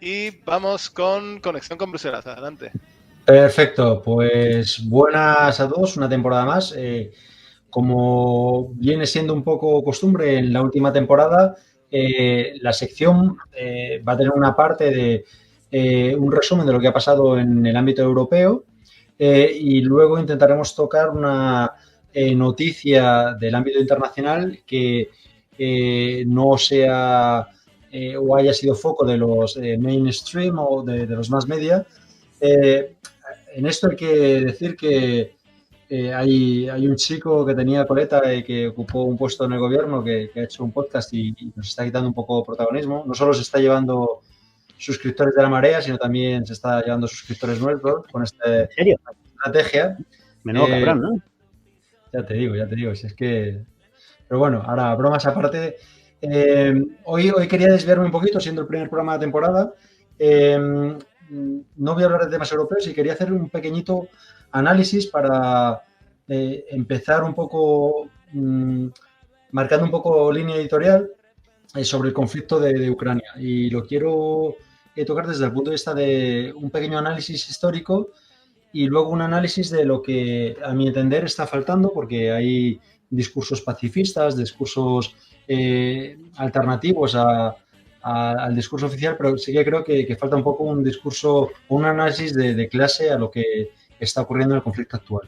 Y vamos con Conexión con Bruselas. Adelante. Perfecto, pues buenas a todos, una temporada más. Como viene siendo un poco costumbre en la última temporada, la sección va a tener una parte de un resumen de lo que ha pasado en el ámbito europeo y luego intentaremos tocar una noticia del ámbito internacional que no sea o haya sido foco de los mainstream o de los más media. Eh, en esto hay que decir que hay un chico que tenía coleta y que ocupó un puesto en el gobierno que ha hecho un podcast y nos está quitando un poco protagonismo. No solo se está llevando suscriptores de la marea, sino también se está llevando suscriptores nuestros con esta ¿En serio? estrategia. Menudo cabrón, ¿no? Ya te digo, si es que... Pero bueno, ahora bromas aparte. Hoy quería desviarme un poquito, siendo el primer programa de temporada. No voy a hablar de temas europeos y quería hacer un pequeñito análisis para empezar un poco, marcando un poco línea editorial sobre el conflicto de Ucrania. Y lo quiero tocar desde el punto de vista de un pequeño análisis histórico y luego un análisis de lo que, a mi entender, está faltando, porque hay discursos pacifistas, discursos alternativos al discurso oficial, pero sí que creo que falta un poco un discurso, un análisis de clase a lo que está ocurriendo en el conflicto actual.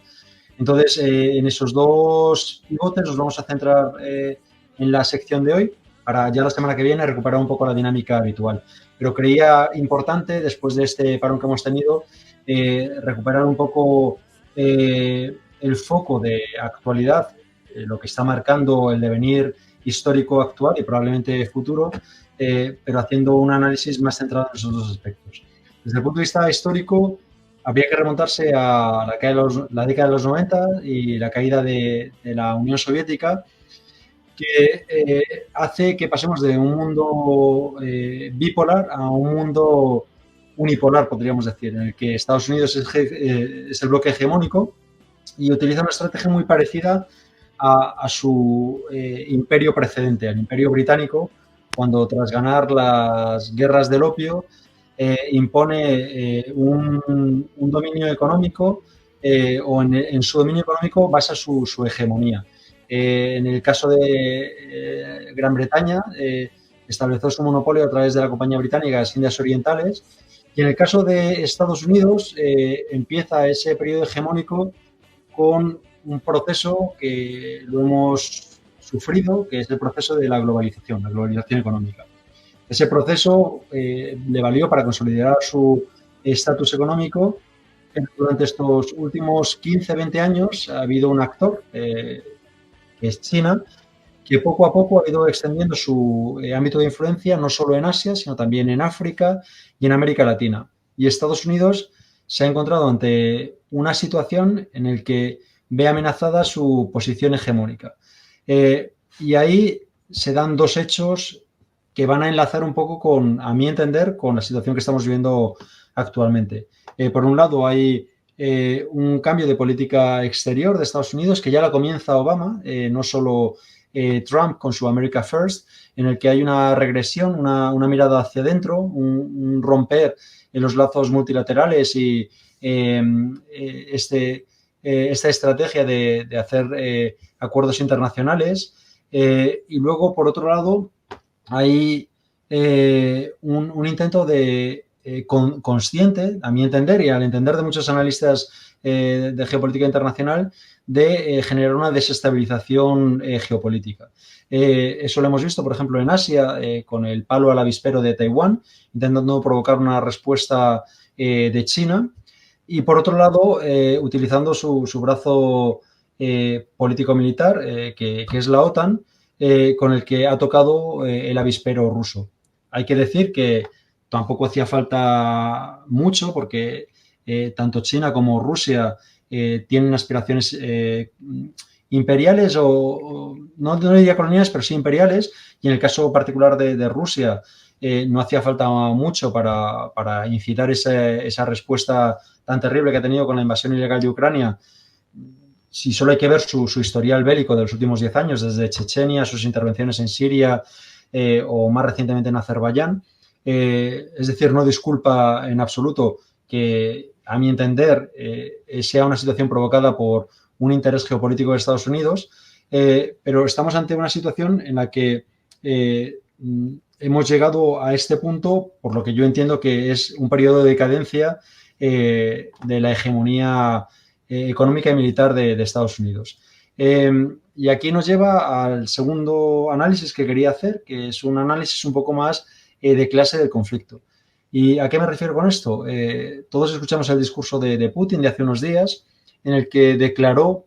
Entonces, en esos dos pivotes nos vamos a centrar en la sección de hoy, para ya la semana que viene recuperar un poco la dinámica habitual. Pero creía importante, después de este parón que hemos tenido, recuperar un poco el foco de actualidad, lo que está marcando el devenir histórico actual y probablemente futuro, pero haciendo un análisis más centrado en esos dos aspectos. Desde el punto de vista histórico, habría que remontarse a la década de los 90 y la caída de la Unión Soviética, que hace que pasemos de un mundo bipolar a un mundo unipolar, podríamos decir, en el que Estados Unidos es el bloque hegemónico y utiliza una estrategia muy parecida a su imperio precedente, al imperio británico, cuando tras ganar las guerras del opio impone un dominio económico o en su dominio económico basa su hegemonía. En el caso de Gran Bretaña, estableció su monopolio a través de la compañía británica de las Indias Orientales. Y en el caso de Estados Unidos, empieza ese periodo hegemónico con un proceso que lo hemos sufrido, que es el proceso de la globalización económica. Ese proceso le valió para consolidar su estatus económico. Durante estos últimos 15, 20 años ha habido un actor, que es China, que poco a poco ha ido extendiendo su ámbito de influencia no solo en Asia, sino también en África y en América Latina. Y Estados Unidos se ha encontrado ante una situación en la que ve amenazada su posición hegemónica. Y ahí se dan dos hechos que van a enlazar un poco con, a mi entender, con la situación que estamos viviendo actualmente. Por un lado, hay un cambio de política exterior de Estados Unidos que ya la comienza Obama, no solo Trump con su America First, en el que hay una regresión, una mirada hacia adentro, un romper en los lazos multilaterales y esta estrategia de hacer acuerdos internacionales. Y luego, por otro lado, hay un intento de consciente, a mi entender y al entender de muchos analistas de geopolítica internacional, de generar una desestabilización geopolítica. Eso lo hemos visto, por ejemplo, en Asia, con el palo al avispero de Taiwán, intentando provocar una respuesta de China. Y por otro lado, utilizando su brazo político-militar, que es la OTAN, con el que ha tocado el avispero ruso. Hay que decir que tampoco hacía falta mucho, porque tanto China como Rusia tienen aspiraciones imperiales o no diría coloniales, pero sí imperiales, y en el caso particular de Rusia no hacía falta mucho para incitar esa respuesta tan terrible que ha tenido con la invasión ilegal de Ucrania. Si solo hay que ver su historial bélico de los últimos 10 años, desde Chechenia, sus intervenciones en Siria o más recientemente en Azerbaiyán, es decir, no disculpa en absoluto que, a mi entender, sea una situación provocada por un interés geopolítico de Estados Unidos, pero estamos ante una situación en la que hemos llegado a este punto, por lo que yo entiendo que es un periodo de decadencia de la hegemonía económica y militar de Estados Unidos. Y aquí nos lleva al segundo análisis que quería hacer, que es un análisis un poco más de clase del conflicto. ¿Y a qué me refiero con esto? Todos escuchamos el discurso de Putin de hace unos días, en el que declaró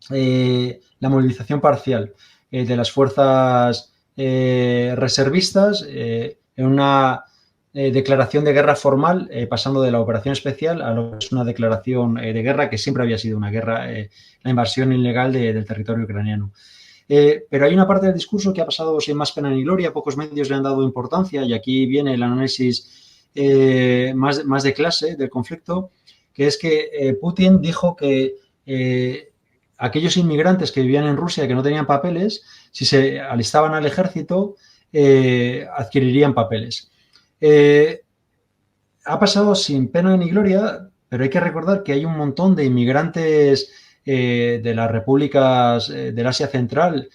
la movilización parcial de las fuerzas reservistas en una declaración de guerra formal, pasando de la operación especial a lo que es una declaración de guerra que siempre había sido una guerra, la invasión ilegal del territorio ucraniano. Pero hay una parte del discurso que ha pasado sin más pena ni gloria, pocos medios le han dado importancia, y aquí viene el análisis más de clase del conflicto, que es que Putin dijo que aquellos inmigrantes que vivían en Rusia que no tenían papeles, si se alistaban al ejército, adquirirían papeles. Ha pasado sin pena ni gloria, pero hay que recordar que hay un montón de inmigrantes de las repúblicas del Asia Central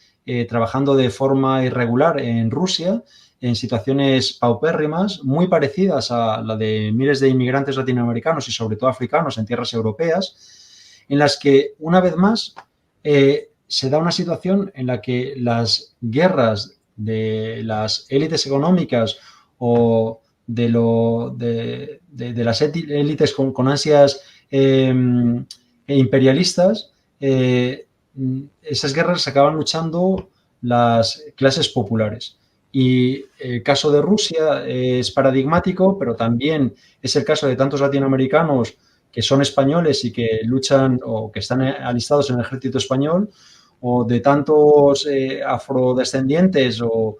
trabajando de forma irregular en Rusia, en situaciones paupérrimas, muy parecidas a la de miles de inmigrantes latinoamericanos y sobre todo africanos en tierras europeas, en las que, una vez más, se da una situación en la que las guerras de las élites económicas o de las élites con ansias imperialistas, esas guerras acaban luchando las clases populares. Y el caso de Rusia es paradigmático, pero también es el caso de tantos latinoamericanos que son españoles y que luchan o que están alistados en el ejército español, o de tantos afrodescendientes o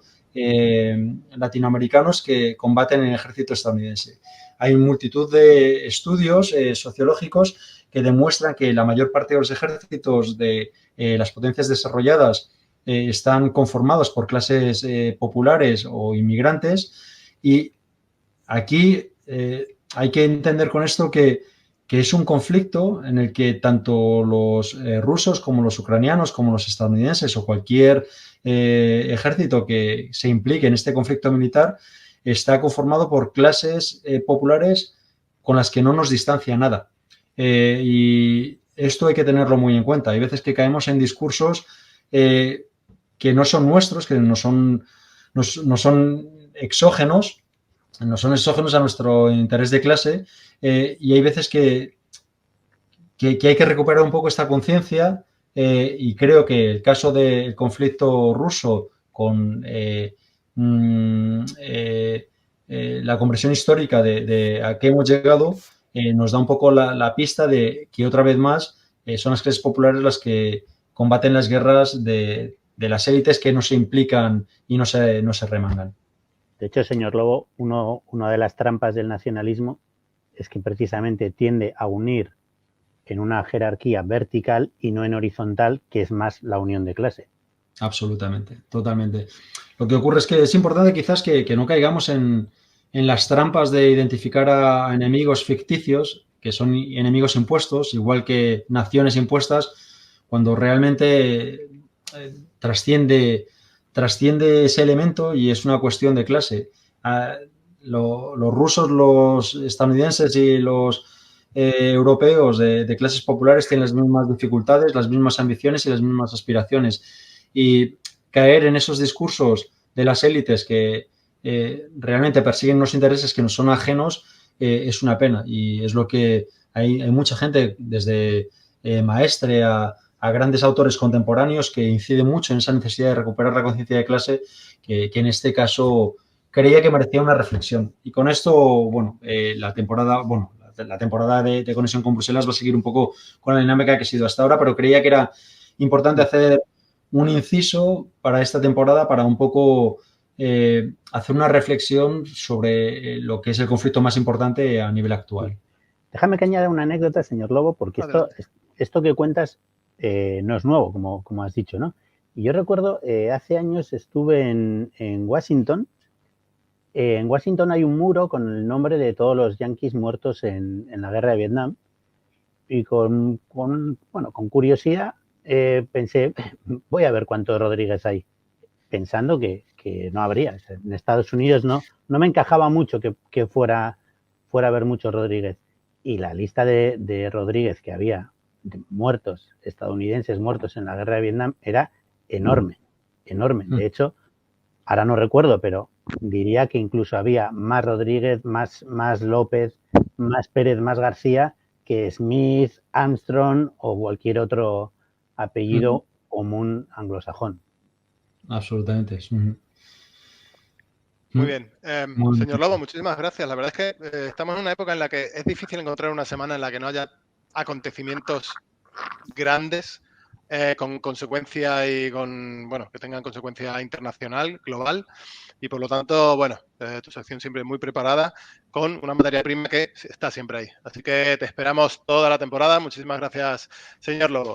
latinoamericanos que combaten en el ejército estadounidense. Hay multitud de estudios sociológicos que demuestran que la mayor parte de los ejércitos de las potencias desarrolladas están conformados por clases populares o inmigrantes, y aquí hay que entender con esto que es un conflicto en el que tanto los rusos como los ucranianos, como los estadounidenses o cualquier ejército que se implique en este conflicto militar está conformado por clases populares con las que no nos distancia nada. Y esto hay que tenerlo muy en cuenta. Hay veces que caemos en discursos que no son nuestros, que no son exógenos, no son exógenos a nuestro interés de clase, y hay veces que hay que recuperar un poco esta conciencia, y creo que el caso del conflicto ruso con la comprensión histórica de a qué hemos llegado nos da un poco la pista de que otra vez más son las clases populares las que combaten las guerras de las élites que no se implican y no se remangan. De hecho, señor Lobo, una de las trampas del nacionalismo es que precisamente tiende a unir en una jerarquía vertical y no en horizontal, que es más la unión de clase. Absolutamente, totalmente. Lo que ocurre es que es importante quizás que no caigamos en las trampas de identificar a enemigos ficticios, que son enemigos impuestos, igual que naciones impuestas, cuando realmente trasciende ese elemento y es una cuestión de clase. Los rusos, los estadounidenses y los europeos de clases populares tienen las mismas dificultades, las mismas ambiciones y las mismas aspiraciones. Y caer en esos discursos de las élites que realmente persiguen unos intereses que nos son ajenos es una pena. Y es lo que hay mucha gente, desde Maestre a grandes autores contemporáneos, que inciden mucho en esa necesidad de recuperar la conciencia de clase, que en este caso creía que merecía una reflexión. Y con esto, bueno, la temporada de Conexión con Bruselas va a seguir un poco con la dinámica que ha sido hasta ahora, pero creía que era importante hacer un inciso para esta temporada para un poco hacer una reflexión sobre lo que es el conflicto más importante a nivel actual. Déjame que añada una anécdota, señor Lobo, porque esto que cuentas no es nuevo, como has dicho, ¿no? Y yo recuerdo, hace años estuve en Washington En Washington hay un muro con el nombre de todos los yanquis muertos en la guerra de Vietnam. Y con curiosidad pensé, voy a ver cuántos Rodríguez hay, pensando que no habría. En Estados Unidos no me encajaba mucho que fuera a haber muchos Rodríguez. Y la lista de Rodríguez que había, de muertos, estadounidenses muertos en la guerra de Vietnam, era enorme, enorme. De hecho, ahora no recuerdo, pero diría que incluso había más Rodríguez, más López, más Pérez, más García que Smith, Armstrong o cualquier otro apellido común anglosajón. Absolutamente. Muy bien. Señor Lobo, muchísimas gracias. La verdad es que estamos en una época en la que es difícil encontrar una semana en la que no haya acontecimientos grandes con consecuencia y que tengan consecuencia internacional, global. Y por lo tanto, tu sección siempre muy preparada con una materia prima que está siempre ahí. Así que te esperamos toda la temporada. Muchísimas gracias, señor Lobo.